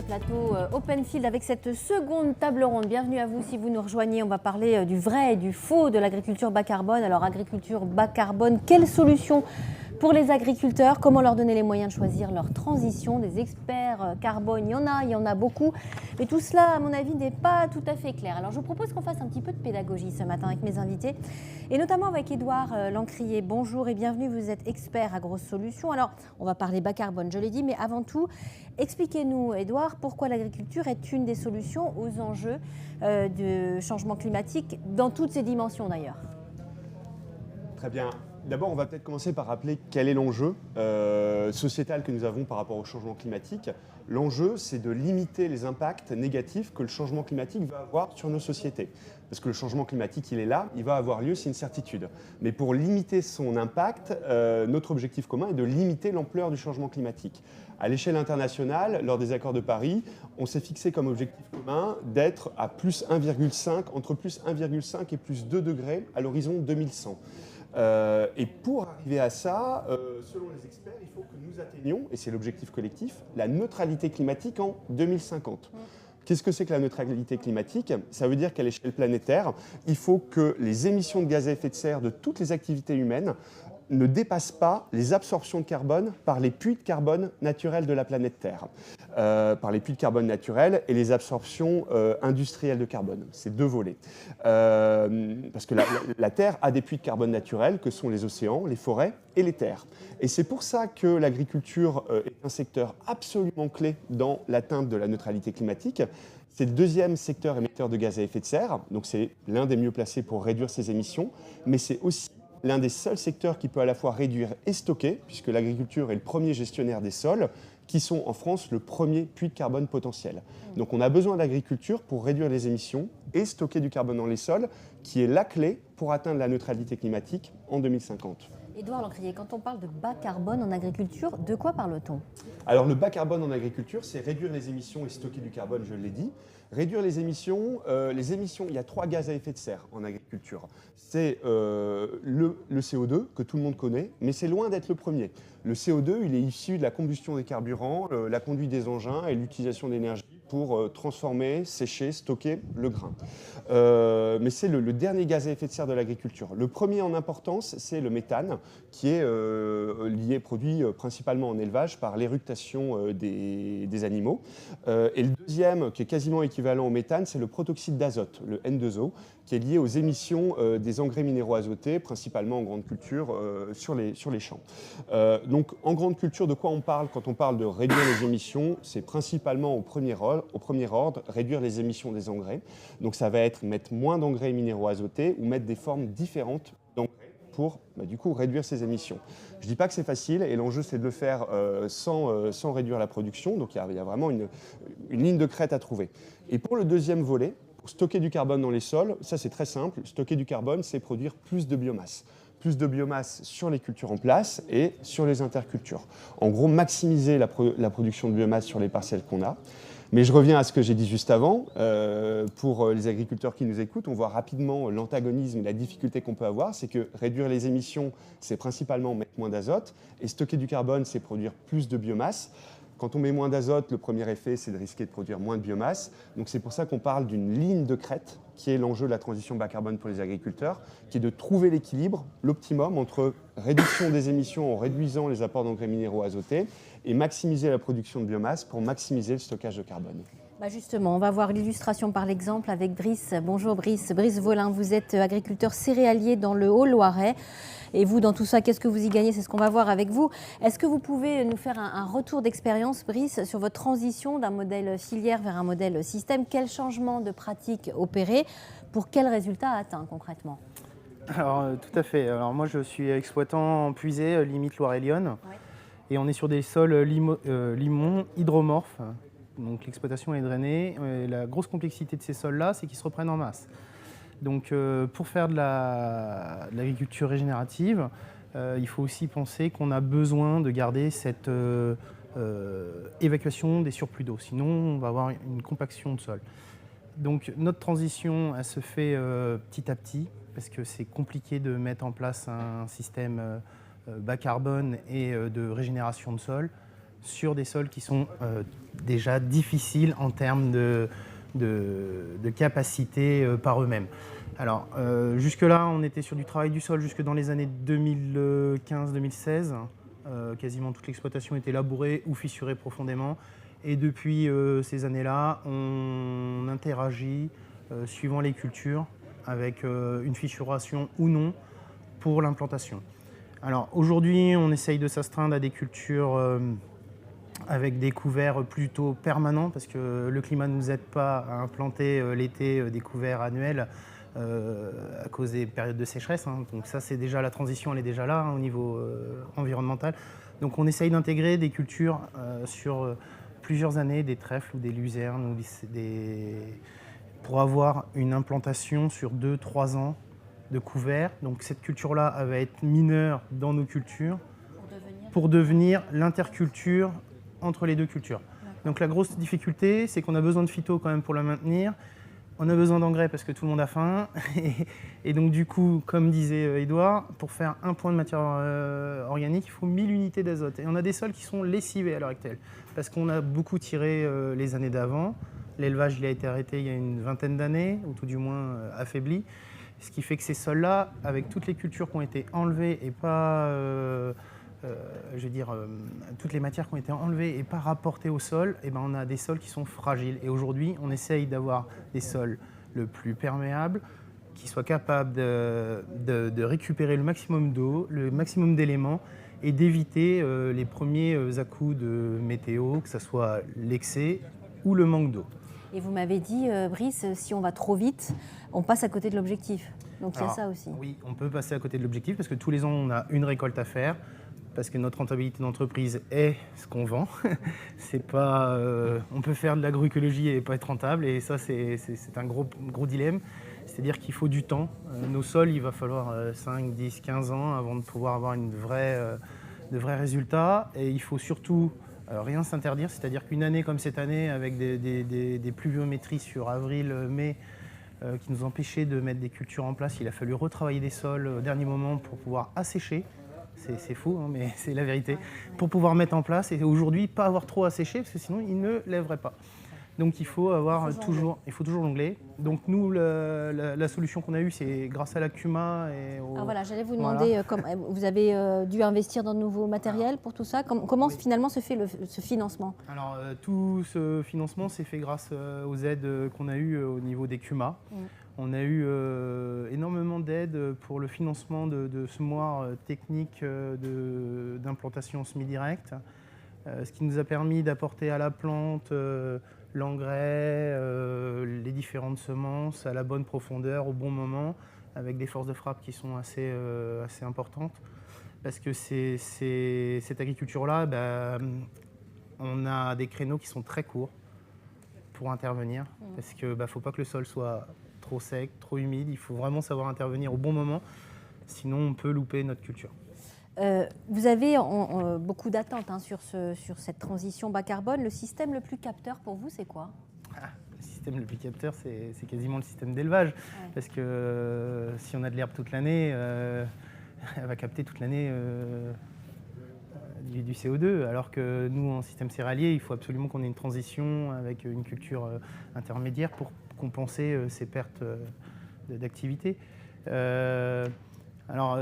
le plateau Openfield avec cette seconde table ronde. Bienvenue à vous si vous nous rejoignez. On va parler du vrai et du faux de l'agriculture bas carbone. Alors, agriculture bas carbone, quelle solution pour les agriculteurs? Comment leur donner les moyens de choisir leur transition? Des experts carbone, il y en a beaucoup. Mais tout cela, à mon avis, n'est pas tout à fait clair. Alors, je vous propose qu'on fasse un petit peu de pédagogie ce matin avec mes invités, et notamment avec Édouard Lancrier. Bonjour et bienvenue, vous êtes expert à Grosses Solutions. Alors, on va parler bas carbone, je l'ai dit, mais avant tout, expliquez-nous, Édouard, pourquoi l'agriculture est une des solutions aux enjeux du changement climatique, dans toutes ses dimensions d'ailleurs. Très bien. D'abord, on va peut-être commencer par rappeler quel est l'enjeu sociétal que nous avons par rapport au changement climatique. L'enjeu, c'est de limiter les impacts négatifs que le changement climatique va avoir sur nos sociétés. Parce que le changement climatique, il est là, il va avoir lieu, c'est une certitude. Mais pour limiter son impact, notre objectif commun est de limiter l'ampleur du changement climatique. À l'échelle internationale, lors des accords de Paris, on s'est fixé comme objectif commun d'être à plus 1,5, entre plus 1,5 et plus 2 degrés à l'horizon 2100. Et pour arriver à ça, selon les experts, il faut que nous atteignions, et c'est l'objectif collectif, la neutralité climatique en 2050. Qu'est-ce que c'est que la neutralité climatique? Ça veut dire qu'à l'échelle planétaire, il faut que les émissions de gaz à effet de serre de toutes les activités humaines ne dépassent pas les absorptions de carbone par les puits de carbone naturels de la planète Terre. Par les puits de carbone naturels et les absorptions industrielles de carbone. C'est deux volets. Parce que la Terre a des puits de carbone naturels que sont les océans, les forêts et les terres. Et c'est pour ça que l'agriculture est un secteur absolument clé dans l'atteinte de la neutralité climatique. C'est le deuxième secteur émetteur de gaz à effet de serre, donc c'est l'un des mieux placés pour réduire ses émissions, mais c'est aussi l'un des seuls secteurs qui peut à la fois réduire et stocker, puisque l'agriculture est le premier gestionnaire des sols, qui sont en France le premier puits de carbone potentiel. Donc on a besoin de l'agriculture pour réduire les émissions et stocker du carbone dans les sols, qui est la clé pour atteindre la neutralité climatique en 2050. Édouard Lancrier, quand on parle de bas carbone en agriculture, de quoi parle-t-on? Alors le bas carbone en agriculture, c'est réduire les émissions et stocker du carbone, je l'ai dit. Réduire les émissions, il y a 3 gaz à effet de serre en agriculture. C'est le CO2, que tout le monde connaît, mais c'est loin d'être le premier. Le CO2, il est issu de la combustion des carburants, la conduite des engins et l'utilisation d'énergie pour transformer, sécher, stocker le grain. Mais c'est le dernier gaz à effet de serre de l'agriculture. Le premier en importance, c'est le méthane, qui est produit principalement en élevage par l'éructation des animaux. Et le deuxième, qui est quasiment équivalent au méthane, c'est le protoxyde d'azote, le N2O, qui est lié aux émissions des engrais minéraux azotés, principalement en grande culture sur les champs. Donc en grande culture, de quoi on parle quand on parle de réduire les émissions? C'est principalement au premier ordre, réduire les émissions des engrais. Donc ça va être mettre moins d'engrais minéraux azotés ou mettre des formes différentes d'engrais pour du coup réduire ces émissions. Je ne dis pas que c'est facile, et l'enjeu c'est de le faire sans réduire la production, donc il y a vraiment une ligne de crête à trouver. Et pour le deuxième volet, pour stocker du carbone dans les sols, ça c'est très simple, stocker du carbone c'est produire plus de biomasse. Plus de biomasse sur les cultures en place et sur les intercultures. En gros, maximiser la production de biomasse sur les parcelles qu'on a. Mais je reviens à ce que j'ai dit juste avant. Pour les agriculteurs qui nous écoutent, on voit rapidement l'antagonisme et la difficulté qu'on peut avoir. C'est que réduire les émissions, c'est principalement mettre moins d'azote. Et stocker du carbone, c'est produire plus de biomasse. Quand on met moins d'azote, le premier effet, c'est de risquer de produire moins de biomasse. Donc c'est pour ça qu'on parle d'une ligne de crête, qui est l'enjeu de la transition bas carbone pour les agriculteurs, qui est de trouver l'équilibre, l'optimum entre réduction des émissions en réduisant les apports d'engrais minéraux azotés et maximiser la production de biomasse pour maximiser le stockage de carbone. Justement, on va voir l'illustration par l'exemple avec Brice. Bonjour Brice. Brice Volin, vous êtes agriculteur céréalier dans le Haut-Loiret. Et vous, dans tout ça, qu'est-ce que vous y gagnez? C'est ce qu'on va voir avec vous. Est-ce que vous pouvez nous faire un retour d'expérience, Brice, sur votre transition d'un modèle filière vers un modèle système? Quel changement de pratique opérer? Pour quel résultat atteint concrètement? Alors, tout à fait. Alors, moi, je suis exploitant puisé, limite Loire-et-Lyonne. Ouais. Et on est sur des sols limon hydromorphes. Donc l'exploitation est drainée. Et la grosse complexité de ces sols-là, c'est qu'ils se reprennent en masse. Donc pour faire de l'agriculture régénérative, il faut aussi penser qu'on a besoin de garder cette évacuation des surplus d'eau. Sinon, on va avoir une compaction de sol. Donc notre transition, elle se fait petit à petit, parce que c'est compliqué de mettre en place un système bas carbone et de régénération de sol. sur des sols qui sont déjà difficiles en termes de capacité par eux-mêmes. Alors, jusque-là, on était sur du travail du sol jusque dans les années 2015-2016. Quasiment toute l'exploitation était labourée ou fissurée profondément. Et depuis ces années-là, on interagit suivant les cultures avec une fissuration ou non pour l'implantation. Alors aujourd'hui, on essaye de s'astreindre à des cultures avec des couverts plutôt permanents parce que le climat ne nous aide pas à implanter l'été des couverts annuels à cause des périodes de sécheresse. Donc ça, c'est déjà la transition, elle est déjà là au niveau environnemental. Donc on essaye d'intégrer des cultures sur plusieurs années, des trèfles ou des luzernes, ou pour avoir une implantation sur 2-3 ans de couvert. Donc cette culture-là, elle va être mineure dans nos cultures pour devenir l'interculture entre les deux cultures. Donc la grosse difficulté, c'est qu'on a besoin de phyto quand même pour la maintenir. On a besoin d'engrais parce que tout le monde a faim. Et donc du coup, comme disait Édouard, pour faire 1 point de matière organique, il faut 1000 unités d'azote. Et on a des sols qui sont lessivés à l'heure actuelle parce qu'on a beaucoup tiré les années d'avant. L'élevage, il a été arrêté il y a une vingtaine d'années, ou tout du moins affaibli. Ce qui fait que ces sols-là, avec toutes les cultures qui ont été enlevées et pas... toutes les matières qui ont été enlevées et pas rapportées au sol, et ben on a des sols qui sont fragiles. Et aujourd'hui, on essaye d'avoir des sols le plus perméables, qui soient capables de récupérer le maximum d'eau, le maximum d'éléments, et d'éviter les premiers à-coups de météo, que ce soit l'excès ou le manque d'eau. Et vous m'avez dit, Brice, si on va trop vite, on passe à côté de l'objectif. Donc il y a ça aussi. Oui, on peut passer à côté de l'objectif parce que tous les ans, on a une récolte à faire. Parce que notre rentabilité d'entreprise est ce qu'on vend. C'est pas, on peut faire de l'agroécologie et pas être rentable, et ça c'est un gros dilemme. C'est-à-dire qu'il faut du temps. Nos sols, il va falloir 5, 10, 15 ans avant de pouvoir avoir de vrais résultats. Et il faut surtout rien s'interdire, c'est-à-dire qu'une année comme cette année, avec des pluviométries sur avril, mai, qui nous empêchaient de mettre des cultures en place, il a fallu retravailler des sols au dernier moment pour pouvoir assécher. C'est fou, mais c'est la vérité. Pour pouvoir mettre en place, et aujourd'hui, pas avoir trop asséché, parce que sinon, il ne lèverait pas. Donc il faut toujours jongler. Donc nous, la solution qu'on a eue, c'est grâce à la CUMA. Alors voilà, j'allais vous demander, vous avez dû investir dans de nouveaux matériels pour tout ça. Comment finalement se fait ce financement? Alors tout ce financement s'est fait grâce aux aides qu'on a eues au niveau des CUMA. On a eu énormément d'aides pour le financement de semoirs techniques d'implantation semi-directe, ce qui nous a permis d'apporter à la plante l'engrais, les différentes semences à la bonne profondeur, au bon moment, avec des forces de frappe qui sont assez importantes. Parce que cette agriculture-là, on a des créneaux qui sont très courts pour intervenir, parce qu'il ne faut pas que le sol soit trop sec, trop humide. Il faut vraiment savoir intervenir au bon moment, sinon on peut louper notre culture. Vous avez beaucoup d'attentes sur cette transition bas carbone. Le système le plus capteur pour vous, c'est quoi? Le système le plus capteur, c'est quasiment le système d'élevage. Ouais. Parce que si on a de l'herbe toute l'année, elle va capter toute l'année du CO2. Alors que nous, en système céréalier, il faut absolument qu'on ait une transition avec une culture intermédiaire pour compenser ces pertes d'activité. Alors,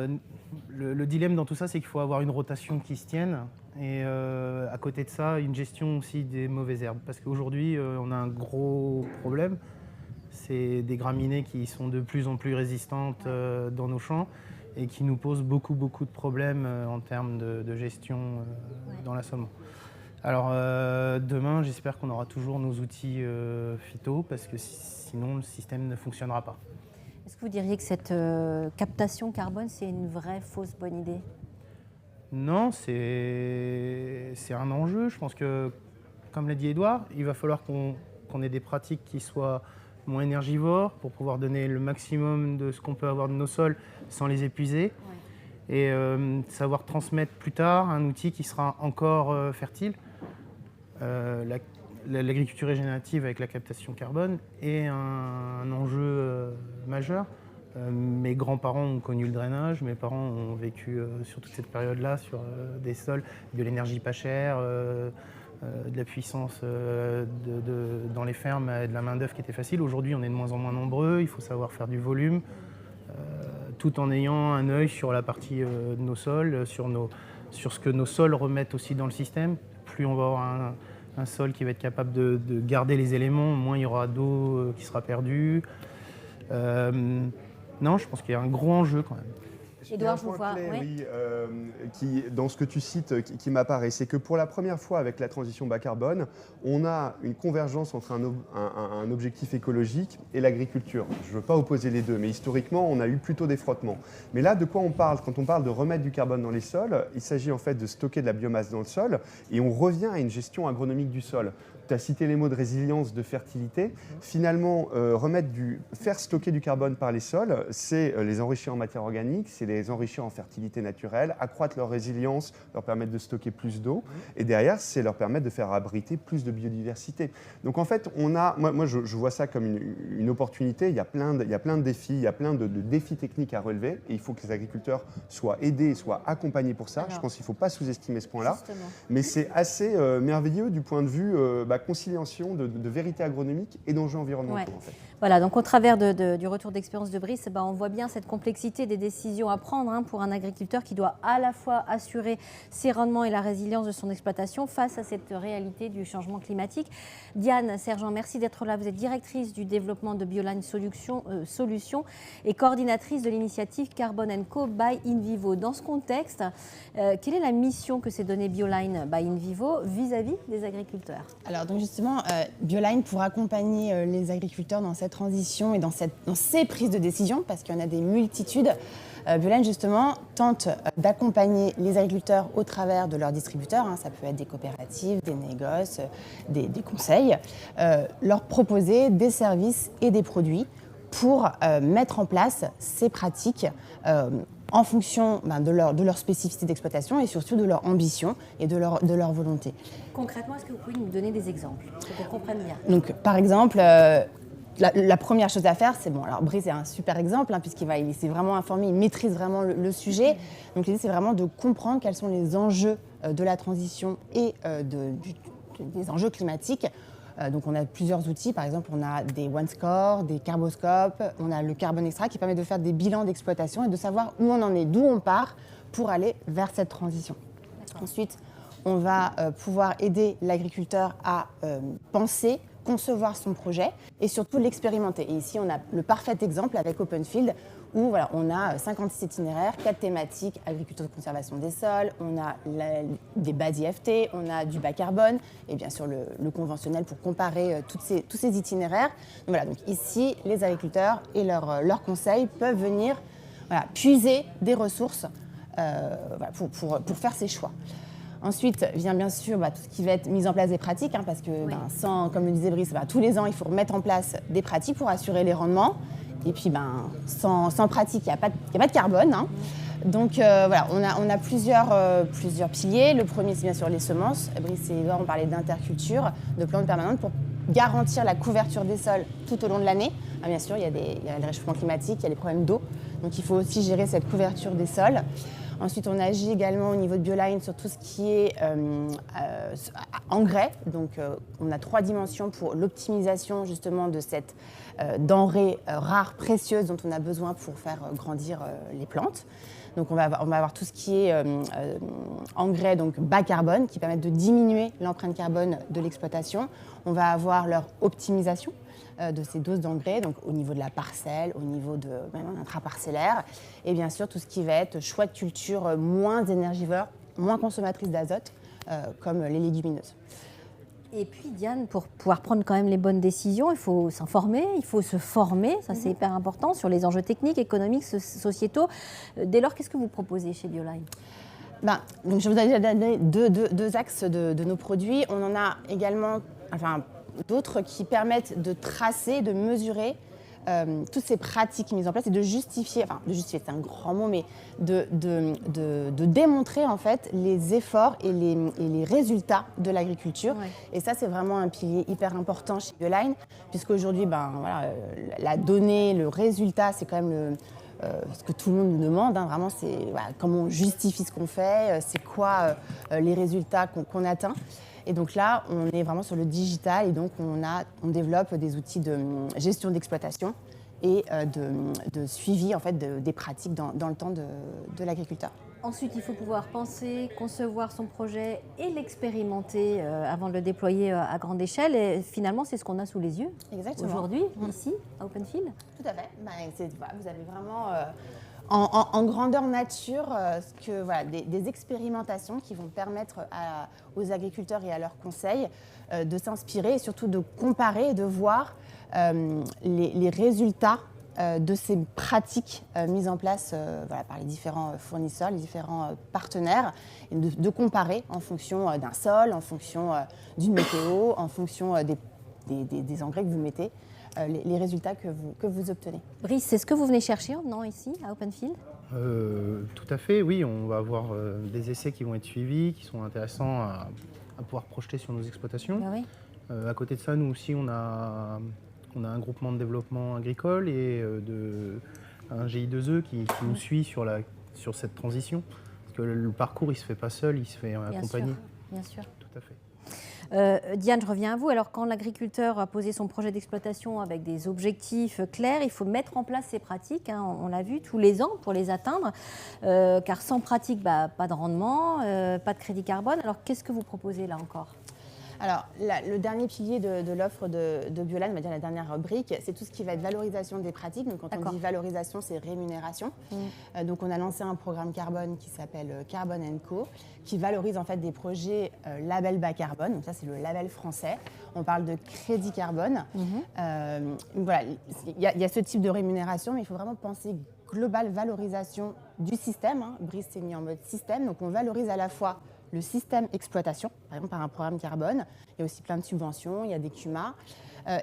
le dilemme dans tout ça, c'est qu'il faut avoir une rotation qui se tienne et à côté de ça, une gestion aussi des mauvaises herbes. Parce qu'aujourd'hui, on a un gros problème, c'est des graminées qui sont de plus en plus résistantes dans nos champs et qui nous posent beaucoup de problèmes en termes de gestion dans l'assolement. Alors demain, j'espère qu'on aura toujours nos outils phyto parce que sinon, le système ne fonctionnera pas. Est-ce que vous diriez que cette captation carbone, c'est une vraie fausse bonne idée? Non, c'est un enjeu. Je pense que, comme l'a dit Édouard, il va falloir qu'on ait des pratiques qui soient moins énergivores pour pouvoir donner le maximum de ce qu'on peut avoir de nos sols sans les épuiser. Ouais. Et savoir transmettre plus tard un outil qui sera encore fertile. L'agriculture régénérative avec la captation carbone est un enjeu majeur Mes grands-parents ont connu le drainage, mes parents ont vécu sur toute cette période-là sur des sols, de l'énergie pas chère, de la puissance dans les fermes, de la main-d'œuvre qui était facile. Aujourd'hui, on est de moins en moins nombreux, il faut savoir faire du volume, tout en ayant un œil sur la partie de nos sols, sur ce que nos sols remettent aussi dans le système. Plus on va avoir un sol qui va être capable de garder les éléments, moins il y aura d'eau qui sera perdue. Non, je pense qu'il y a un gros enjeu quand même. Édouard, je vous vois. Oui, dans ce que tu cites, qui m'apparaît, c'est que pour la première fois avec la transition bas carbone, on a une convergence entre un objectif écologique et l'agriculture. Je ne veux pas opposer les deux, mais historiquement, on a eu plutôt des frottements. Mais là, de quoi on parle? Quand on parle de remettre du carbone dans les sols, il s'agit en fait de stocker de la biomasse dans le sol et on revient à une gestion agronomique du sol. Tu as cité les mots de résilience, de fertilité. Finalement, faire stocker du carbone par les sols, c'est les enrichir en matière organique, c'est les enrichir en fertilité naturelle, accroître leur résilience, leur permettre de stocker plus d'eau. Et derrière, c'est leur permettre de faire abriter plus de biodiversité. Donc en fait, moi je vois ça comme une opportunité. Il y a plein de défis, il y a plein de défis techniques à relever. Et il faut que les agriculteurs soient aidés, soient accompagnés pour ça. Je pense qu'il ne faut pas sous-estimer ce point-là. Justement. Mais c'est assez merveilleux du point de vue conciliation de vérité agronomique et d'enjeux environnementaux. En fait. Voilà, donc au travers du retour d'expérience de Brice, on voit bien cette complexité des décisions à prendre pour un agriculteur qui doit à la fois assurer ses rendements et la résilience de son exploitation face à cette réalité du changement climatique. Diane Sergent, merci d'être là. Vous êtes directrice du développement de Bioline Solutions et coordinatrice de l'initiative Carbone & Co by InVivo. Dans ce contexte, quelle est la mission que s'est donnée Bioline by InVivo vis-à-vis des agriculteurs? Alors donc justement, Bioline, pour accompagner les agriculteurs dans cette transition et dans ces prises de décision, parce qu'il y en a des multitudes, Bioline justement tente d'accompagner les agriculteurs au travers de leurs distributeurs, ça peut être des coopératives, des négoces, des conseils, leur proposer des services et des produits pour mettre en place ces pratiques en fonction de leur spécificité d'exploitation et surtout de leur ambition et de leur volonté. Concrètement, est-ce que vous pouvez nous donner des exemples pour qu'on comprenne bien? Donc, par exemple, la première chose à faire, c'est alors Brice est un super exemple puisqu'il s'est vraiment informé, il maîtrise vraiment le sujet. Donc l'idée, c'est vraiment de comprendre quels sont les enjeux de la transition et des enjeux climatiques. Donc on a plusieurs outils, par exemple on a des OneScore, des Carboscopes, on a le Carbone Extra qui permet de faire des bilans d'exploitation et de savoir où on en est, d'où on part pour aller vers cette transition. Ensuite, on va pouvoir aider l'agriculteur à penser, concevoir son projet et surtout l'expérimenter. Et ici, on a le parfait exemple avec Openfield où on a 56 itinéraires, 4 thématiques, agriculture de conservation des sols, on a des bas IFT, on a du bas carbone et bien sûr le conventionnel pour comparer tous ces itinéraires. Donc ici, les agriculteurs et leurs conseils peuvent venir puiser des ressources pour faire ces choix. Ensuite vient bien sûr tout ce qui va être mise en place des pratiques, parce que comme le disait Brice, tous les ans il faut remettre en place des pratiques pour assurer les rendements. Et puis sans pratique, il n'y a pas de carbone. Donc on a plusieurs piliers. Le premier, c'est bien sûr les semences. Brice et Edouard ont parlé d'interculture, de plantes permanentes pour garantir la couverture des sols tout au long de l'année. Bien sûr, il y a le réchauffement climatique, il y a les problèmes d'eau. Donc il faut aussi gérer cette couverture des sols. Ensuite, on agit également au niveau de Bioline sur tout ce qui est engrais. Donc, on a 3 dimensions pour l'optimisation justement de cette denrée rare, précieuse dont on a besoin pour faire grandir les plantes. Donc, on va avoir tout ce qui est engrais donc bas carbone qui permettent de diminuer l'empreinte carbone de l'exploitation. On va avoir leur optimisation de ces doses d'engrais, donc au niveau de la parcelle, au niveau de même intraparcellaire, et bien sûr tout ce qui va être choix de culture moins énergivores, moins consommatrices d'azote, comme les légumineuses. Et puis Diane, pour pouvoir prendre quand même les bonnes décisions, il faut s'informer, il faut se former, ça c'est hyper important, sur les enjeux techniques, économiques, sociétaux. Dès lors, qu'est-ce que vous proposez chez Bioline ? Donc je vous ai donné deux axes de nos produits. On en a également d'autres qui permettent de tracer, de mesurer toutes ces pratiques mises en place et de justifier, c'est un grand mot, mais de démontrer en fait les efforts et les résultats de l'agriculture. Ouais. Et ça, c'est vraiment un pilier hyper important chez Bioline, puisqu'aujourd'hui, la donnée, le résultat, c'est quand même ce que tout le monde nous demande. Vraiment, c'est comment on justifie ce qu'on fait, c'est quoi les résultats qu'on atteint. Et donc là, on est vraiment sur le digital et donc on développe des outils de gestion d'exploitation et de suivi en fait, des pratiques dans le temps de l'agriculteur. Ensuite, il faut pouvoir penser, concevoir son projet et l'expérimenter avant de le déployer à grande échelle. Et finalement, c'est ce qu'on a sous les yeux aujourd'hui, ici, à Openfield. Tout à fait. Vous avez vraiment en grandeur nature des expérimentations qui vont permettre aux agriculteurs et à leurs conseils de s'inspirer et surtout de comparer et de voir les résultats de ces pratiques mises en place par les différents fournisseurs, les différents partenaires, et de comparer en fonction d'un sol, en fonction d'une météo, en fonction des engrais que vous mettez, les résultats que vous obtenez. Brice, c'est ce que vous venez chercher en venant ici, à Openfield ? Tout à fait, oui. On va avoir des essais qui vont être suivis, qui sont intéressants à pouvoir projeter sur nos exploitations. Ah oui. À côté de ça, nous aussi, on a un groupement de développement agricole et un GI2E qui nous suit sur cette transition. Parce que le parcours, il ne se fait pas seul, il se fait accompagner. Bien sûr. Tout à fait. Diane, je reviens à vous. Alors, quand l'agriculteur a posé son projet d'exploitation avec des objectifs clairs, il faut mettre en place ces pratiques, on l'a vu, tous les ans pour les atteindre. Car sans pratique, pas de rendement, pas de crédit carbone. Alors, qu'est-ce que vous proposez là encore ? Alors, le dernier pilier de l'offre de Bioline, on va dire la dernière brique, c'est tout ce qui va être valorisation des pratiques. Donc, quand on dit valorisation, c'est rémunération. Donc, on a lancé un programme carbone qui s'appelle Carbone & Co, qui valorise en fait des projets label bas carbone. Donc, ça, c'est le label français. On parle de crédit carbone. Voilà, il y a ce type de rémunération, mais il faut vraiment penser globale valorisation du système. Brice s'est mis en mode système. Donc, on valorise à la fois le système exploitation, par exemple par un programme carbone. Il y a aussi plein de subventions, il y a des CUMA.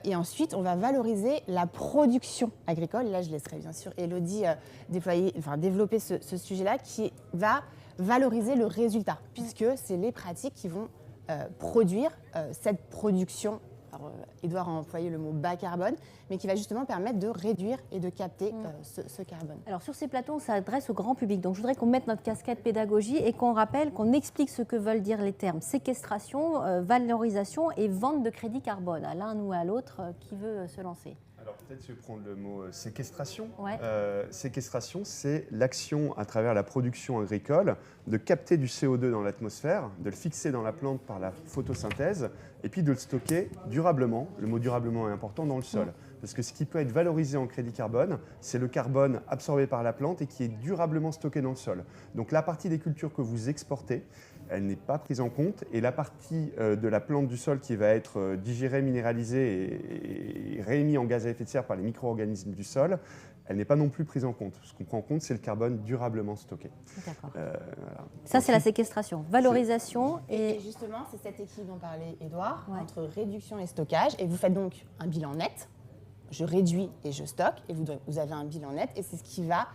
Et ensuite, on va valoriser la production agricole. Là, je laisserai bien sûr Élodie développer ce sujet-là qui va valoriser le résultat, puisque c'est les pratiques qui vont produire cette production. Alors, Édouard a employé le mot bas carbone, mais qui va justement permettre de réduire et de capter ce carbone. Alors sur ces plateaux, on s'adresse au grand public. Donc je voudrais qu'on mette notre casquette pédagogie et qu'on rappelle, qu'on explique ce que veulent dire les termes séquestration, valorisation et vente de crédit carbone. À l'un ou à l'autre, qui veut se lancer ? Alors peut-être je vais prendre le mot séquestration. Ouais. Séquestration, c'est l'action à travers la production agricole de capter du CO2 dans l'atmosphère, de le fixer dans la plante par la photosynthèse et puis de le stocker durablement. Le mot durablement est important dans le sol. Parce que ce qui peut être valorisé en crédit carbone, c'est le carbone absorbé par la plante et qui est durablement stocké dans le sol. Donc la partie des cultures que vous exportez, elle n'est pas prise en compte. Et la partie de la plante du sol qui va être digérée, minéralisée et réémise en gaz à effet de serre par les micro-organismes du sol, elle n'est pas non plus prise en compte. Ce qu'on prend en compte, c'est le carbone durablement stocké. D'accord. Voilà. Ça, c'est la séquestration. Valorisation Et justement, c'est cet équilibre dont parlait Édouard, entre réduction et stockage. Et vous faites donc un bilan net. Je réduis et je stocke. Et vous avez un bilan net. Et c'est ce qui va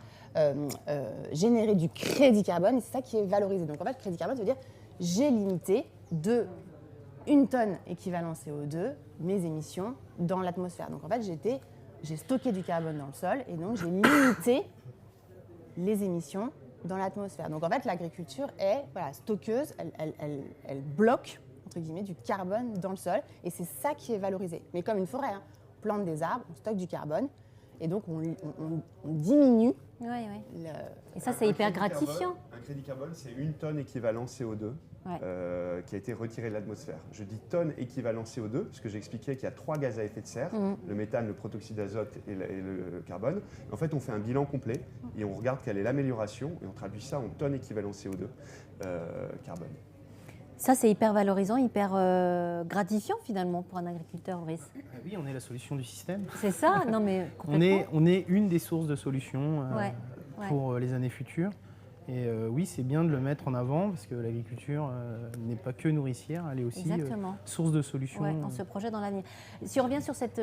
générer du crédit carbone. Et c'est ça qui est valorisé. Donc en fait, le crédit carbone, ça veut dire j'ai limité de 1 tonne équivalent CO2 mes émissions dans l'atmosphère. Donc en fait, j'ai stocké du carbone dans le sol et donc j'ai limité les émissions dans l'atmosphère. Donc en fait, l'agriculture est stockeuse, elle bloque entre guillemets du carbone dans le sol et c'est ça qui est valorisé. Mais comme une forêt, on plante des arbres, on stocke du carbone et donc on diminue. Et ça, c'est hyper gratifiant. Un crédit carbone, c'est 1 tonne équivalent CO2 qui a été retiré de l'atmosphère. Je dis tonne équivalent CO2 parce que j'expliquais qu'il y a 3 gaz à effet de serre, le méthane, le protoxyde d'azote et le carbone. En fait, on fait un bilan complet et on regarde quelle est l'amélioration et on traduit ça en tonne équivalent CO2 carbone. Ça, c'est hyper valorisant, hyper gratifiant finalement pour un agriculteur, Brice. Oui, on est la solution du système. C'est ça ? Non mais complètement. On est une des sources de solutions pour les années futures. Et oui, c'est bien de le mettre en avant parce que l'agriculture n'est pas que nourricière, elle est aussi source de solutions. Ouais, on se projette dans l'avenir. Si on revient sur cette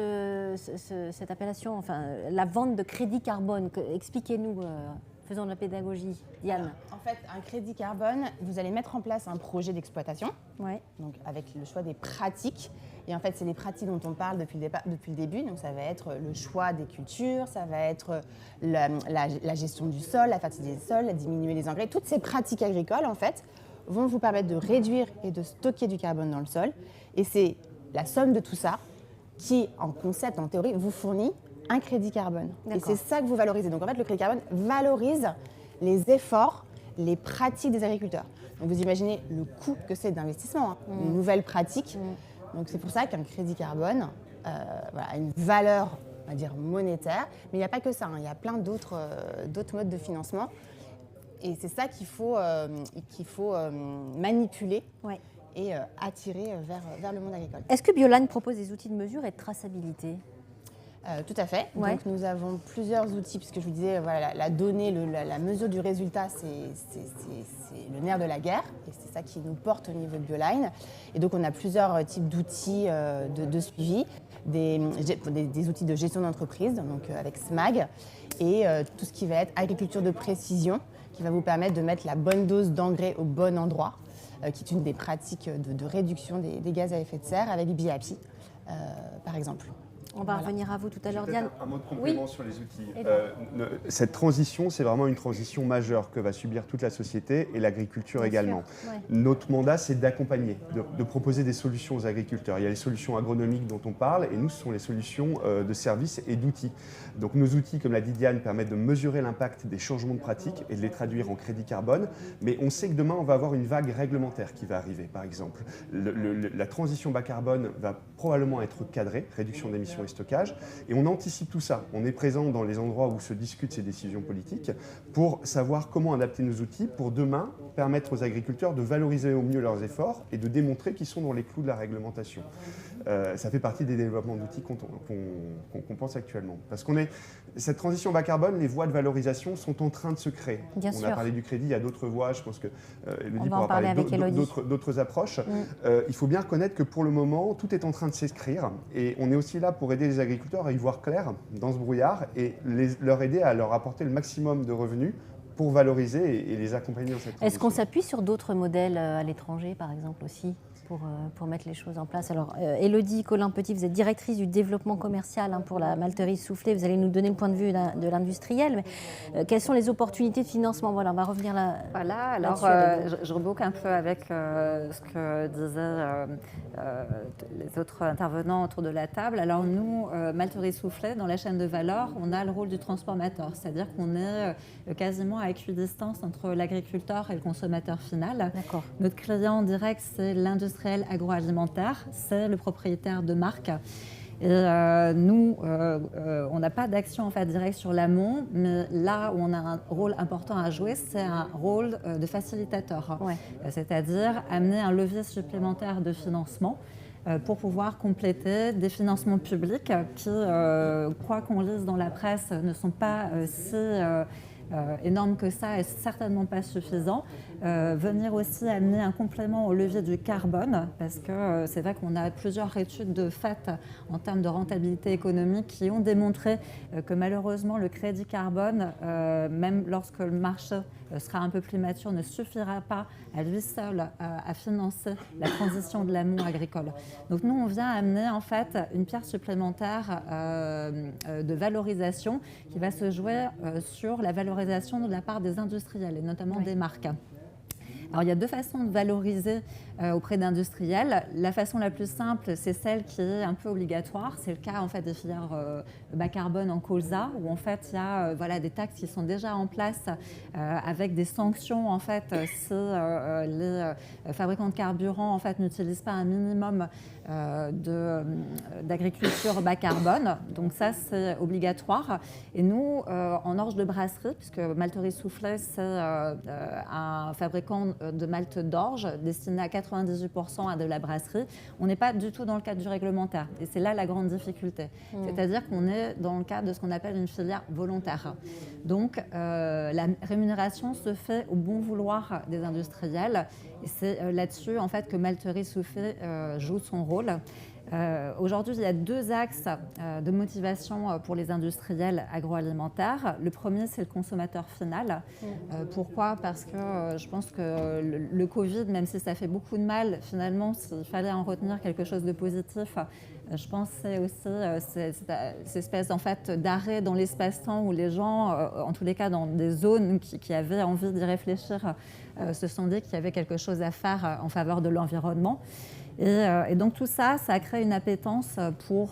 appellation, enfin, la vente de crédit carbone, expliquez-nous, faisons de la pédagogie. Diane. En fait, un crédit carbone, vous allez mettre en place un projet d'exploitation, ouais. Donc avec le choix des pratiques. Et en fait, c'est les pratiques dont on parle depuis le début. Donc ça va être le choix des cultures, ça va être la gestion du sol, la fertilité des sols, diminuer les engrais. Toutes ces pratiques agricoles, en fait, vont vous permettre de réduire et de stocker du carbone dans le sol. Et c'est la somme de tout ça qui, en concept, en théorie, vous fournit un crédit carbone. Et c'est ça que vous valorisez. Donc en fait, le crédit carbone valorise les efforts, les pratiques des agriculteurs. Donc vous imaginez le coût que c'est d'investissement, une nouvelle pratique. Donc c'est pour ça qu'un crédit carbone a une valeur, on va dire, monétaire. Mais il n'y a pas que ça, il y a plein d'autres modes de financement. Et c'est ça qu'il faut manipuler et attirer vers le monde agricole. Est-ce que Bioline propose des outils de mesure et de traçabilité ? Tout à fait. Ouais. Donc nous avons plusieurs outils, puisque je vous disais, voilà, la donnée, la mesure du résultat, c'est le nerf de la guerre, et c'est ça qui nous porte au niveau de Bioline. Et donc on a plusieurs types d'outils de suivi, des outils de gestion d'entreprise, donc avec SMAG, et tout ce qui va être agriculture de précision, qui va vous permettre de mettre la bonne dose d'engrais au bon endroit, qui est une des pratiques de réduction des gaz à effet de serre avec BIAPI, par exemple. On va revenir à vous tout à l'heure, Diane. Un mot de complément sur les outils. Cette transition, c'est vraiment une transition majeure que va subir toute la société et l'agriculture également. Ouais. Notre mandat, c'est d'accompagner, de proposer des solutions aux agriculteurs. Il y a les solutions agronomiques dont on parle et nous, ce sont les solutions de services et d'outils. Donc nos outils, comme l'a dit Diane, permettent de mesurer l'impact des changements de pratiques et de les traduire en crédit carbone. Mais on sait que demain, on va avoir une vague réglementaire qui va arriver, par exemple. La transition bas carbone va probablement être cadrée, réduction d'émissions et stockage, et on anticipe tout ça. On est présent dans les endroits où se discutent ces décisions politiques pour savoir comment adapter nos outils pour demain permettre aux agriculteurs de valoriser au mieux leurs efforts et de démontrer qu'ils sont dans les clous de la réglementation. Ça fait partie des développements d'outils qu'on pense actuellement. Parce cette transition bas carbone, les voies de valorisation sont en train de se créer. Bien on sûr. a parlé du crédit, il y a d'autres voies, je pense que Élodie pourra parler d'autres approches. Il faut bien reconnaître que pour le moment, tout est en train de s'écrire et on est aussi là pour aider les agriculteurs à y voir clair dans ce brouillard et leur aider à leur apporter le maximum de revenus pour valoriser et les accompagner dans cette transition. Est-ce qu'on s'appuie sur d'autres modèles à l'étranger, par exemple, aussi pour mettre les choses en place? Alors, Élodie Colin-Petit, vous êtes directrice du développement commercial pour la malterie soufflée. Vous allez nous donner le point de vue de l'industriel. Mais quelles sont les opportunités de financement? Voilà, on va revenir là. Voilà, alors je reboucle un peu avec ce que disaient les autres intervenants autour de la table. Alors nous, malterie soufflée, dans la chaîne de valeur, on a le rôle du transformateur, c'est-à-dire qu'on est quasiment à équidistance entre l'agriculteur et le consommateur final. D'accord. Notre client direct, c'est l'industriel agroalimentaire, c'est le propriétaire de marque. Et nous, on n'a pas d'action en fait directe sur l'amont, mais là où on a un rôle important à jouer, c'est un rôle de facilitateur. Ouais. C'est-à-dire amener un levier supplémentaire de financement pour pouvoir compléter des financements publics qui, quoi qu'on lise dans la presse, ne sont pas si énormes que ça et certainement pas suffisants. Venir aussi amener un complément au levier du carbone, parce que c'est vrai qu'on a plusieurs études de fait en termes de rentabilité économique qui ont démontré que malheureusement le crédit carbone, même lorsque le marché sera un peu plus mature, ne suffira pas à lui seul à financer la transition de l'amont agricole. Donc nous, on vient amener en fait une pierre supplémentaire de valorisation qui va se jouer sur la valorisation de la part des industriels et notamment des marques. Alors, il y a deux façons de valoriser auprès d'industriels. La façon la plus simple, c'est celle qui est un peu obligatoire. C'est le cas en fait, des filières bas carbone en colza, où en fait, il y a des taxes qui sont déjà en place avec des sanctions en fait, si les fabricants de carburant en fait, n'utilisent pas un minimum d'agriculture bas carbone. Donc ça, c'est obligatoire. Et nous, en orge de brasserie, puisque Malterie Soufflée, c'est un fabricant de malt d'orge destiné à 98% à de la brasserie. On n'est pas du tout dans le cadre du réglementaire. Et c'est là la grande difficulté. C'est-à-dire qu'on est dans le cadre de ce qu'on appelle une filière volontaire. Donc, la rémunération se fait au bon vouloir des industriels. Et c'est là-dessus, en fait, que Malterie Soufflé joue son rôle. Aujourd'hui, il y a 2 axes de motivation pour les industriels agroalimentaires. Le premier, c'est le consommateur final. Pourquoi ? Parce que je pense que le Covid, même si ça fait beaucoup de mal, finalement, s'il fallait en retenir quelque chose de positif, je pense que c'est aussi cette espèce en fait, d'arrêt dans l'espace-temps où les gens, en tous les cas dans des zones qui avaient envie d'y réfléchir, se sont dit qu'il y avait quelque chose à faire en faveur de l'environnement. Et donc tout ça, ça crée une appétence pour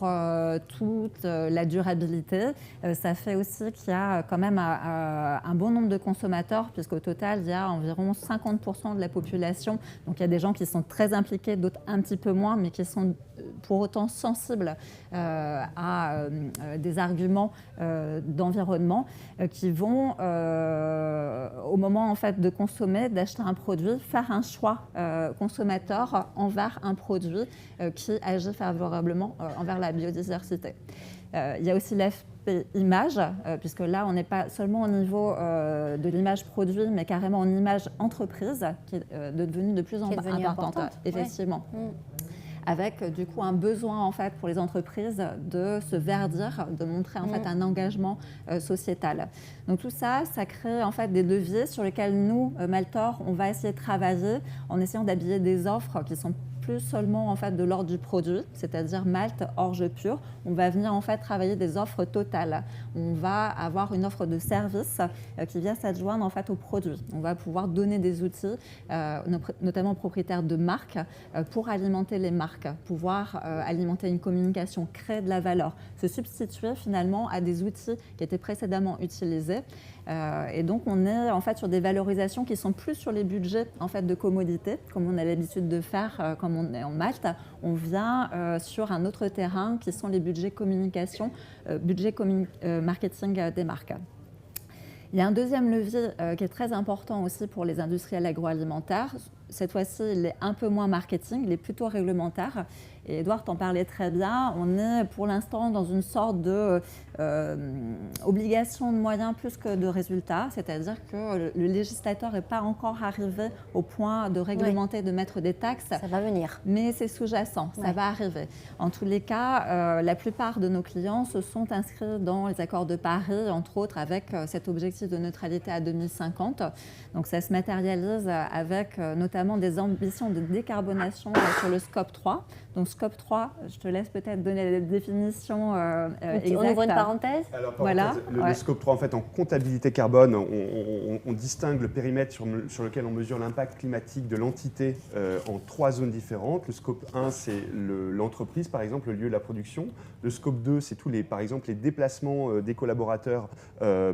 toute la durabilité. Ça fait aussi qu'il y a quand même un bon nombre de consommateurs, puisqu'au total, il y a environ 50% de la population. Donc il y a des gens qui sont très impliqués, d'autres un petit peu moins, mais qui sont pour autant sensibles à des arguments d'environnement qui vont, au moment en fait, de consommer, d'acheter un produit, faire un choix consommateur envers un produit qui agit favorablement envers la biodiversité. Il y a aussi l'aspect image, puisque là, on n'est pas seulement au niveau de l'image produit, mais carrément en image entreprise, qui est devenue de plus en plus importante. Effectivement. Ouais. Avec du coup un besoin en fait pour les entreprises de se verdir, de montrer en fait un engagement sociétal. Donc tout ça, ça crée en fait des leviers sur lesquels nous, Maltor, on va essayer de travailler en essayant d'habiller des offres qui sont plus seulement en fait de l'ordre du produit, c'est-à-dire malt, orge pur. On va venir en fait travailler des offres totales. On va avoir une offre de service qui vient s'adjoindre en fait au produit. On va pouvoir donner des outils, notamment aux propriétaires de marques, pour alimenter les marques, pouvoir alimenter une communication, créer de la valeur, se substituer finalement à des outils qui étaient précédemment utilisés. Et donc on est en fait sur des valorisations qui sont plus sur les budgets en fait de commodité, comme on a l'habitude de faire comme on est en Malte. On vient sur un autre terrain qui sont les budgets communication, marketing des marques. Il y a un deuxième levier qui est très important aussi pour les industriels agroalimentaires. Cette fois-ci, il est un peu moins marketing, il est plutôt réglementaire. Et Edouard t'en parlait très bien. On est pour l'instant dans une sorte de obligation de moyens plus que de résultats. C'est-à-dire que le législateur n'est pas encore arrivé au point de réglementer, de mettre des taxes. Ça va venir. Mais c'est sous-jacent, ça va arriver. En tous les cas, la plupart de nos clients se sont inscrits dans les accords de Paris, entre autres avec cet objectif de neutralité à 2050. Donc ça se matérialise avec notamment des ambitions de décarbonation sur le scope 3. Donc scope 3, je te laisse peut-être donner la définition exacte. On ouvre une parenthèse. Alors, voilà. Le scope 3, en fait, en comptabilité carbone, on distingue le périmètre sur lequel on mesure l'impact climatique de l'entité en 3 zones différentes. Le scope 1, c'est l'entreprise, par exemple, le lieu de la production. Le scope 2, c'est par exemple, les déplacements des collaborateurs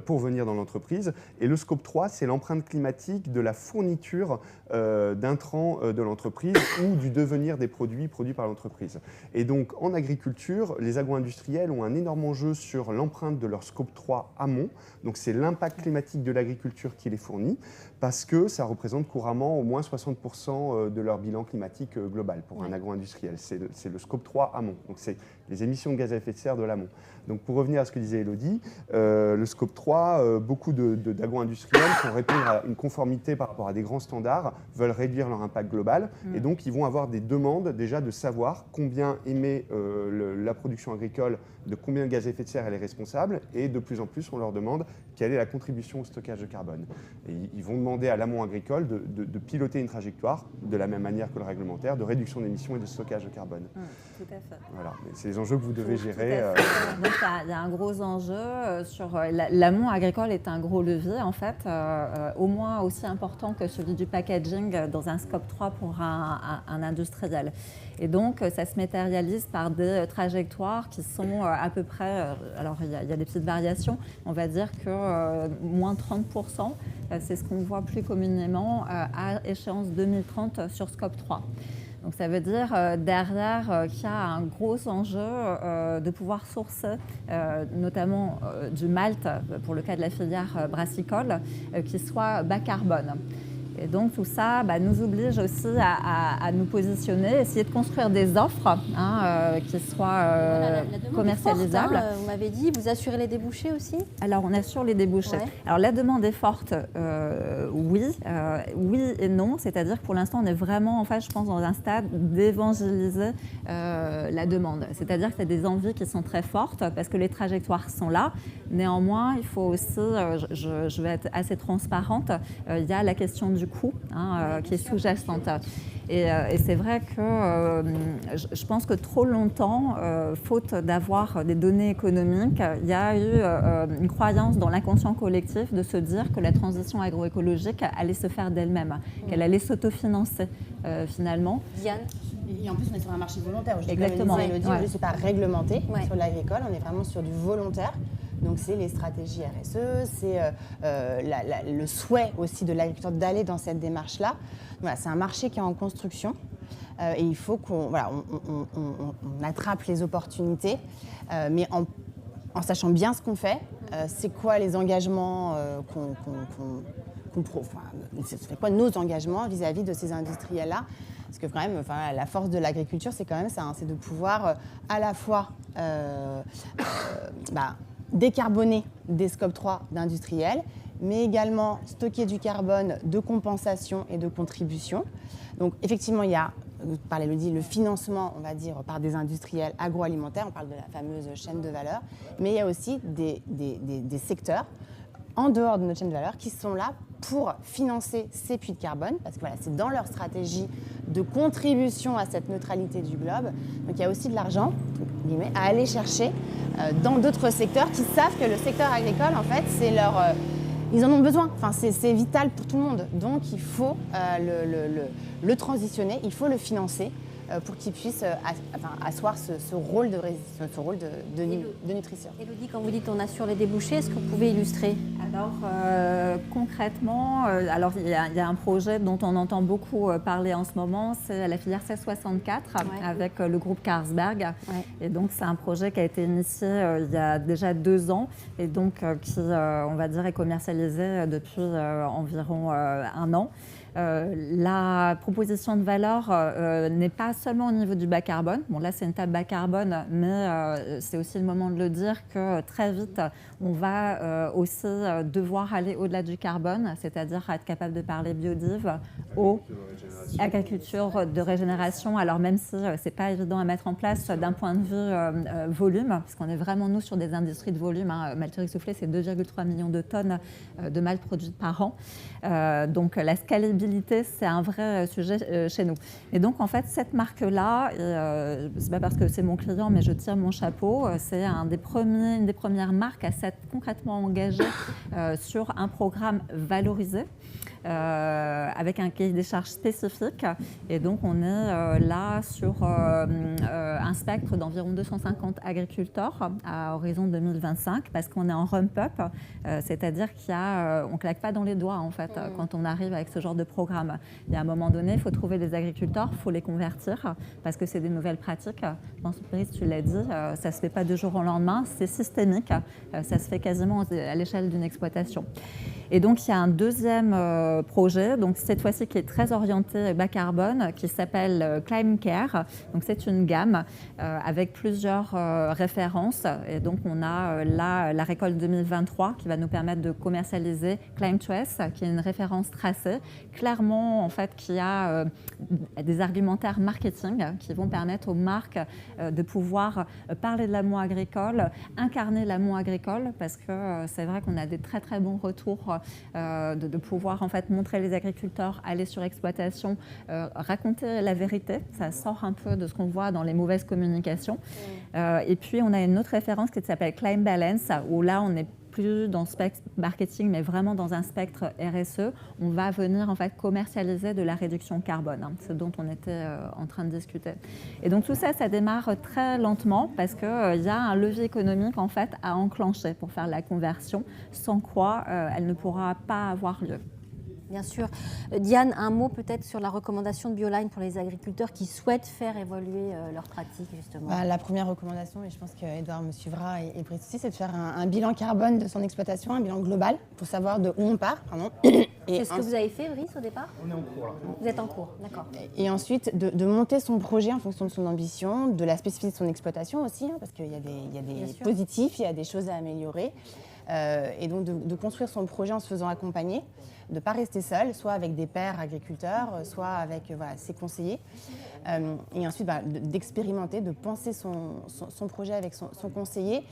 pour venir dans l'entreprise. Et le scope 3, c'est l'empreinte climatique de la fourniture d'intrants de l'entreprise ou du devenir des produits produits par l'entreprise. Et donc, en agriculture, les agro-industriels ont un énorme enjeu sur l'empreinte de leur scope 3 amont. Donc, c'est l'impact climatique de l'agriculture qui les fournit, parce que ça représente couramment au moins 60% de leur bilan climatique global pour un agro-industriel. C'est le scope 3 amont. Donc, c'est les émissions de gaz à effet de serre de l'amont. Donc, pour revenir à ce que disait Élodie, le scope 3, beaucoup d'agro-industriels, pour répondre à une conformité par rapport à des grands standards, veulent réduire leur impact global. Et donc, ils vont avoir des demandes déjà de savoir combien émet la production agricole, de combien de gaz à effet de serre elle est responsable. Et de plus en plus, on leur demande quelle est la contribution au stockage de carbone. Et ils vont demander à l'amont agricole de piloter une trajectoire, de la même manière que le réglementaire, de réduction d'émissions et de stockage de carbone. Tout à fait. Voilà, c'est les enjeux que vous devez gérer. Donc, il y a un gros enjeu sur l'amont agricole est un gros levier en fait, au moins aussi important que celui du packaging dans un scope 3 pour un industriel. Et donc, ça se matérialise par des trajectoires qui sont à peu près, alors il y a des petites variations, on va dire que moins 30%, c'est ce qu'on voit plus communément à échéance 2030 sur scope 3. Donc ça veut dire derrière qu'il y a un gros enjeu de pouvoir sourcer notamment du malt, pour le cas de la filière brassicole, qui soit bas carbone. Et donc tout ça nous oblige aussi à nous positionner, essayer de construire des offres qui soient La demande commercialisables. est forte, vous m'avez dit, vous assurez les débouchés aussi? Alors, on assure les débouchés. Ouais. Alors, la demande est forte, oui et non. C'est-à-dire que pour l'instant, on est vraiment, en fait, je pense, dans un stade d'évangéliser la demande. C'est-à-dire qu'il y a des envies qui sont très fortes parce que les trajectoires sont là. Néanmoins, il faut aussi, je vais être assez transparente, il y a la question du coût qui est sous-jacente. Et c'est vrai que je pense que trop longtemps, faute d'avoir des données économiques, il y a eu une croyance dans l'inconscient collectif de se dire que la transition agroécologique allait se faire d'elle-même, qu'elle allait s'autofinancer finalement. Diane? Et en plus, on est sur un marché volontaire. Exactement. Elodie, Ouais. c'est pas réglementé Ouais. sur l'agricole, on est vraiment sur du volontaire. Donc, c'est les stratégies RSE, c'est le souhait aussi de l'agriculteur d'aller dans cette démarche-là. Voilà, c'est un marché qui est en construction et il faut qu'on on attrape les opportunités, mais en sachant bien ce qu'on fait, c'est quoi les engagements c'est quoi nos engagements vis-à-vis de ces industriels-là. Parce que quand même, la force de l'agriculture, c'est quand même ça, c'est de pouvoir à la fois décarboner des scope 3 d'industriels, mais également stocker du carbone de compensation et de contribution. Donc effectivement, il y a, par Elodie, le financement, on va dire, par des industriels agroalimentaires, on parle de la fameuse chaîne de valeur, mais il y a aussi des secteurs en dehors de notre chaîne de valeur qui sont là pour financer ces puits de carbone, parce que voilà, c'est dans leur stratégie de contribution à cette neutralité du globe. Donc il y a aussi de l'argent à aller chercher dans d'autres secteurs qui savent que le secteur agricole, en fait, c'est leur... ils en ont besoin, c'est vital pour tout le monde. Donc il faut le transitionner, il faut le financer pour qu'il puisse asseoir ce rôle de nutrition. Elodie, quand vous dites on assure les débouchés, est-ce que vous pouvez illustrer? Alors concrètement, il y a un projet dont on entend beaucoup parler en ce moment, c'est la filière 1664 avec le groupe Carlsberg. Ouais. Et donc c'est un projet qui a été initié il y a déjà 2 ans et donc qui, on va dire, est commercialisé depuis environ 1 an. La proposition de valeur n'est pas seulement au niveau du bas carbone. Bon, là, c'est une table bas carbone, mais c'est aussi le moment de le dire que très vite, on va aussi devoir aller au-delà du carbone, c'est-à-dire être capable de parler biodive, eau, agriculture de régénération. Alors même si ce n'est pas évident à mettre en place d'un point de vue volume, parce qu'on est vraiment, nous, sur des industries de volume. Malterie soufflée, c'est 2,3 millions de tonnes de malt produites par an. Donc la scalabilité, c'est un vrai sujet chez nous. Et donc en fait, cette marque-là, c'est pas parce que c'est mon client, mais je tire mon chapeau, c'est une des premières marques à s'être concrètement engagée sur un programme valorisé. Avec un cahier des charges spécifique. Et donc, on est là sur un spectre d'environ 250 agriculteurs à horizon 2025 parce qu'on est en ramp-up, c'est-à-dire qu'on ne claque pas dans les doigts, en fait, quand on arrive avec ce genre de programme. Il y a un moment donné, il faut trouver des agriculteurs, il faut les convertir parce que c'est des nouvelles pratiques. Je pense, Brice, tu l'as dit, ça ne se fait pas du jour au lendemain, c'est systémique, ça se fait quasiment à l'échelle d'une exploitation. Et donc, il y a un deuxième projet, donc cette fois-ci qui est très orienté bas carbone, qui s'appelle Climate Care. Donc, c'est une gamme avec plusieurs références. Et donc, on a là la récolte 2023 qui va nous permettre de commercialiser Climate Trace, qui est une référence tracée, clairement, en fait, qui a des argumentaires marketing qui vont permettre aux marques de pouvoir parler de l'amont agricole, incarner l'amont agricole, parce que c'est vrai qu'on a des très, très bons retours de pouvoir en fait montrer les agriculteurs, aller sur exploitation, raconter la vérité. Ça sort un peu de ce qu'on voit dans les mauvaises communications. Et puis on a une autre référence qui s'appelle Climate Balance, où là on est plus dans le spectre marketing, mais vraiment dans un spectre RSE, on va venir en fait commercialiser de la réduction carbone, ce dont on était en train de discuter. Et donc tout ça, ça démarre très lentement parce qu'il y a un levier économique en fait à enclencher pour faire la conversion, sans quoi elle ne pourra pas avoir lieu. Bien sûr. Diane, un mot peut-être sur la recommandation de Bioline pour les agriculteurs qui souhaitent faire évoluer leurs pratiques, justement. La première recommandation, et je pense qu'Edouard me suivra et Brice aussi, c'est de faire un bilan carbone de son exploitation, un bilan global, pour savoir de où on part. C'est ce que vous avez fait, Brice, au départ? On est en cours là. Vous êtes en cours, d'accord. Et ensuite, de monter son projet en fonction de son ambition, de la spécificité de son exploitation aussi, parce qu'il y a des positifs, il y a des choses à améliorer. Et donc de construire son projet en se faisant accompagner, de ne pas rester seul, soit avec des pairs agriculteurs, soit avec ses conseillers. Et ensuite d'expérimenter, de penser son projet avec son conseiller.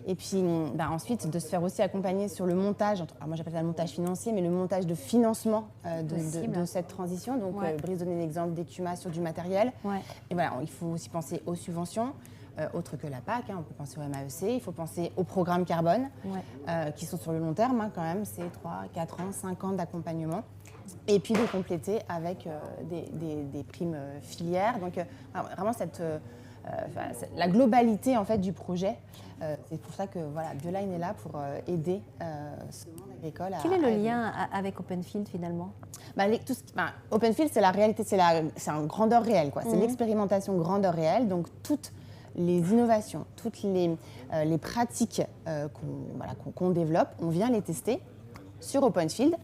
Et puis ensuite de se faire aussi accompagner sur le montage, moi j'appelle ça le montage financier, mais le montage de financement de cette transition. Donc Brice donnait l'exemple d'Ecuma sur du matériel. Ouais. Et voilà, il faut aussi penser aux subventions. Autre que la PAC, on peut penser au MAEC, il faut penser aux programmes carbone qui sont sur le long terme quand même, c'est 3, 4 ans, 5 ans d'accompagnement. Et puis de compléter avec des primes filières. Donc vraiment la globalité en fait du projet. C'est pour ça que Bioline est là pour aider ce monde agricole. Quel est le lien avec Openfield finalement? Openfield, c'est la réalité, c'est un grandeur réelle, quoi. C'est l'expérimentation grandeur réelle. Donc toutes les innovations, toutes les pratiques qu'on développe, on vient les tester sur Openfield.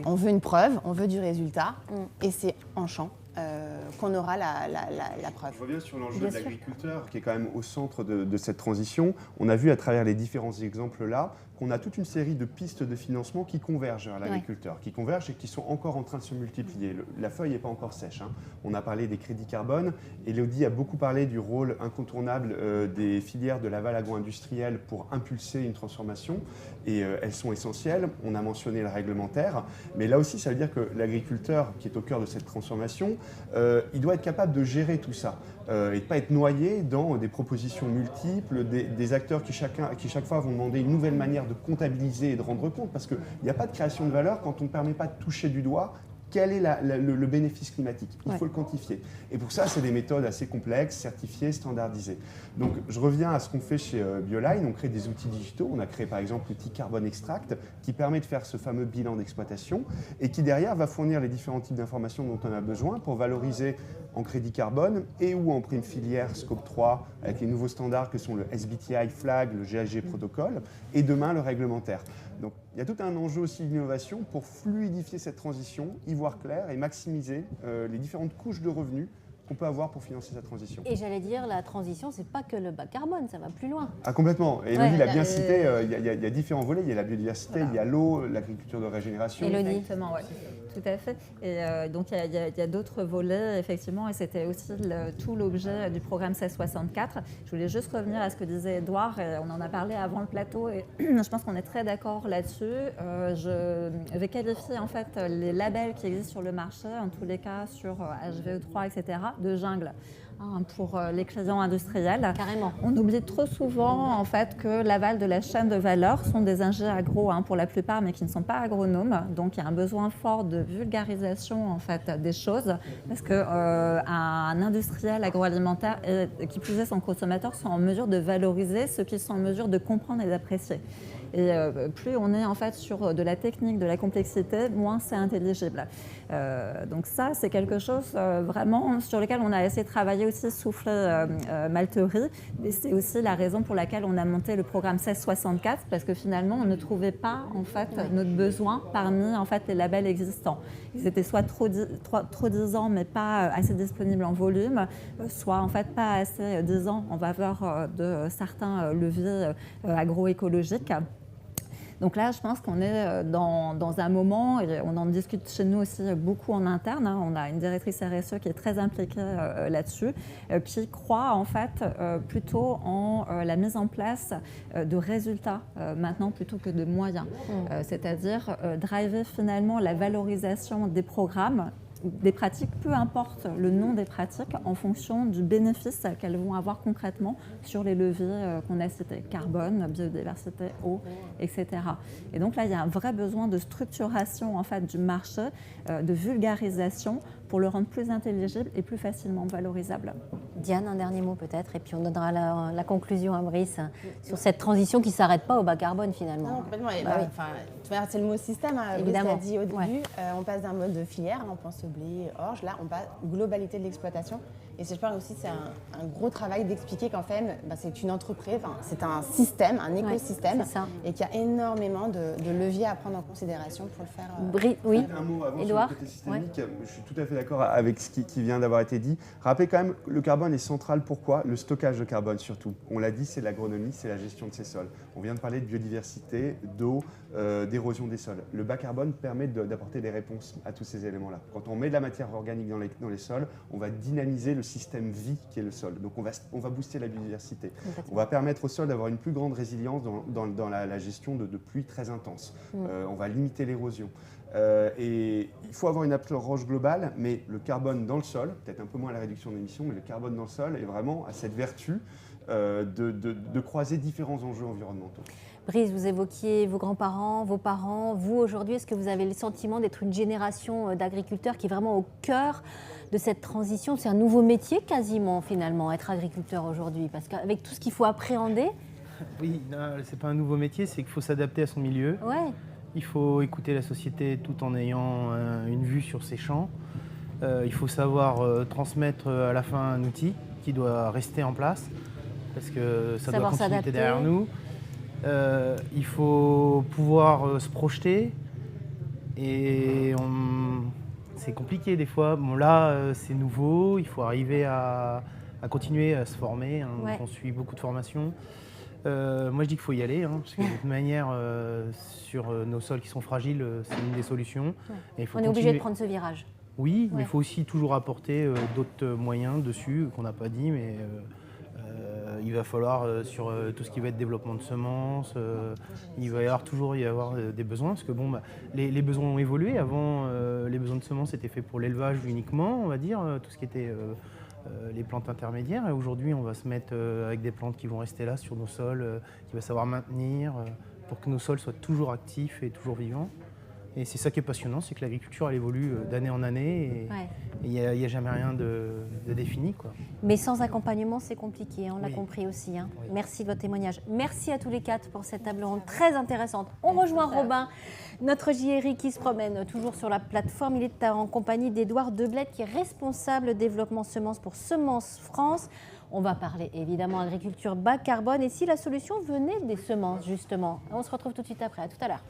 On veut une preuve, on veut du résultat, et c'est en champ qu'on aura la preuve. Je reviens sur l'enjeu de l'agriculteur qui est quand même au centre de cette transition. On a vu à travers les différents exemples là qu'on a toute une série de pistes de financement qui convergent vers l'agriculteur, qui convergent et qui sont encore en train de se multiplier. La feuille n'est pas encore sèche. On a parlé des crédits carbone. Élodie a beaucoup parlé du rôle incontournable des filières de l'aval agro-industriel pour impulser une transformation. Et elles sont essentielles. On a mentionné le réglementaire. Mais là aussi, ça veut dire que l'agriculteur qui est au cœur de cette transformation, il doit être capable de gérer tout ça et de ne pas être noyé dans des propositions multiples, des acteurs qui chaque fois vont demander une nouvelle manière de comptabiliser et de rendre compte, parce qu'il n'y a pas de création de valeur quand on ne permet pas de toucher du doigt quel est le bénéfice climatique. Il faut le quantifier. Et pour ça, c'est des méthodes assez complexes, certifiées, standardisées. Donc, je reviens à ce qu'on fait chez Bioline. On crée des outils digitaux. On a créé, par exemple, l'outil Carbon Extract, qui permet de faire ce fameux bilan d'exploitation et qui, derrière, va fournir les différents types d'informations dont on a besoin pour valoriser en crédit carbone et ou en prime filière Scope 3, avec les nouveaux standards que sont le SBTI Flag, le GHG Protocol, et demain, le réglementaire. Donc, il y a tout un enjeu aussi d'innovation pour fluidifier cette transition, y voir clair et maximiser les différentes couches de revenus qu'on peut avoir pour financer sa transition. Et j'allais dire, la transition, c'est pas que le bas carbone, ça va plus loin. Ah, complètement. Et Élodie l'a bien cité, il y a différents volets. Il y a la biodiversité, il y a l'eau, l'agriculture de régénération. Élodie. Exactement, oui. Tout à fait. Et donc, il y a d'autres volets, effectivement, et c'était aussi tout l'objet du programme 1664. Je voulais juste revenir à ce que disait Edouard, et on en a parlé avant le plateau, et je pense qu'on est très d'accord là-dessus. Je vais qualifier, en fait, les labels qui existent sur le marché, en tous les cas sur HVE3, etc., de jungle. Pour les clients industriels. Carrément. On oublie trop souvent en fait que l'aval de la chaîne de valeur sont des ingénieurs agro pour la plupart, mais qui ne sont pas agronomes. Donc il y a un besoin fort de vulgarisation en fait des choses, parce que un industriel agroalimentaire et qui plus est son consommateur sont en mesure de valoriser ce qu'ils sont en mesure de comprendre et d'apprécier. Et plus on est en fait sur de la technique, de la complexité, moins c'est intelligible. Donc ça, c'est quelque chose vraiment sur lequel on a essayé de travailler aussi Soufflet Malterie. Et c'est aussi la raison pour laquelle on a monté le programme 1664, parce que finalement, on ne trouvait pas en fait notre besoin parmi en fait les labels existants. Ils étaient soit trop disants, mais pas assez disponibles en volume, soit en fait pas assez disants en faveur de certains leviers agroécologiques. Donc là, je pense qu'on est dans un moment, et on en discute chez nous aussi beaucoup en interne, on a une directrice RSE qui est très impliquée là-dessus, qui croit en fait plutôt en la mise en place de résultats maintenant plutôt que de moyens. C'est-à-dire driver finalement la valorisation des programmes, des pratiques, peu importe le nom des pratiques, en fonction du bénéfice qu'elles vont avoir concrètement sur les leviers qu'on a cités, carbone, biodiversité, eau, etc. Et donc là, il y a un vrai besoin de structuration en fait, du marché, de vulgarisation pour le rendre plus intelligible et plus facilement valorisable. Diane, un dernier mot peut-être, et puis on donnera la conclusion à Brice sur cette transition qui ne s'arrête pas au bas carbone finalement. Non, complètement. Et Bah oui. c'est le mot système, hein, Brice Évidemment. l'a dit au début. Ouais. On passe d'un mode de filière, là, on pense au blé, orge, là on passe globalité de l'exploitation. Et je pense aussi c'est un gros travail d'expliquer qu'en fait c'est une entreprise, c'est un système, un écosystème, c'est ça. et qu'il y a énormément de leviers à prendre en considération pour le faire. Oui, Un mot avant Édouard. sur le côté systémique. Je suis tout à fait d'accord avec ce qui vient d'avoir été dit. Rappelez quand même, le carbone est central. Pourquoi ? Le stockage de carbone surtout. On l'a dit, c'est l'agronomie, c'est la gestion de ces sols. On vient de parler de biodiversité, d'eau, d'érosion des sols. Le bas carbone permet d'apporter des réponses à tous ces éléments-là. Quand on met de la matière organique dans les sols, on va dynamiser le système vie qui est le sol. Donc on va booster la biodiversité. On va permettre au sol d'avoir une plus grande résilience dans la gestion de pluies très intenses. On va limiter l'érosion. Et il faut avoir une approche globale, mais le carbone dans le sol, peut-être un peu moins la réduction d'émissions, mais le carbone dans le sol est vraiment à cette vertu de croiser différents enjeux environnementaux. Brice, vous évoquiez vos grands-parents, vos parents. Vous, aujourd'hui, est-ce que vous avez le sentiment d'être une génération d'agriculteurs qui est vraiment au cœur de cette transition ? C'est un nouveau métier quasiment, finalement, être agriculteur aujourd'hui, parce qu'avec tout ce qu'il faut appréhender… Oui, c'est pas un nouveau métier, c'est qu'il faut s'adapter à son milieu. Ouais. Il faut écouter la société tout en ayant une vue sur ses champs. Il faut savoir transmettre à la fin un outil qui doit rester en place parce que ça doit continuer derrière nous. Il faut pouvoir se projeter et c'est compliqué des fois. Bon, là, c'est nouveau, il faut arriver à continuer à se former. Ouais. On suit beaucoup de formations. Moi, je dis qu'il faut y aller, parce que de toute manière, sur nos sols qui sont fragiles, c'est une des solutions. Ouais. Et il faut On est obligé de prendre ce virage. Oui, mais Ouais. il faut aussi toujours apporter d'autres moyens dessus qu'on n'a pas dit, mais il va falloir sur tout ce qui va être développement de semences, il va y avoir toujours des besoins, parce que les besoins ont évolué. Avant, les besoins de semences étaient faits pour l'élevage uniquement, on va dire, tout ce qui était les plantes intermédiaires. Et aujourd'hui, on va se mettre avec des plantes qui vont rester là sur nos sols, qui va savoir maintenir, pour que nos sols soient toujours actifs et toujours vivants. Et c'est ça qui est passionnant, c'est que l'agriculture, elle évolue d'année en année et il n'y a jamais rien de défini, quoi. Mais sans accompagnement, c'est compliqué, on l'a Oui. compris aussi. Oui. Merci de votre témoignage. Merci à tous les quatre pour cette table ronde très intéressante. On rejoint Robin, notre JRI qui se promène toujours sur la plateforme. Il est en compagnie d'Édouard Deblette, qui est responsable développement semences pour Semences France. On va parler évidemment agriculture bas carbone et si la solution venait des semences, justement. On se retrouve tout de suite après. À tout à l'heure.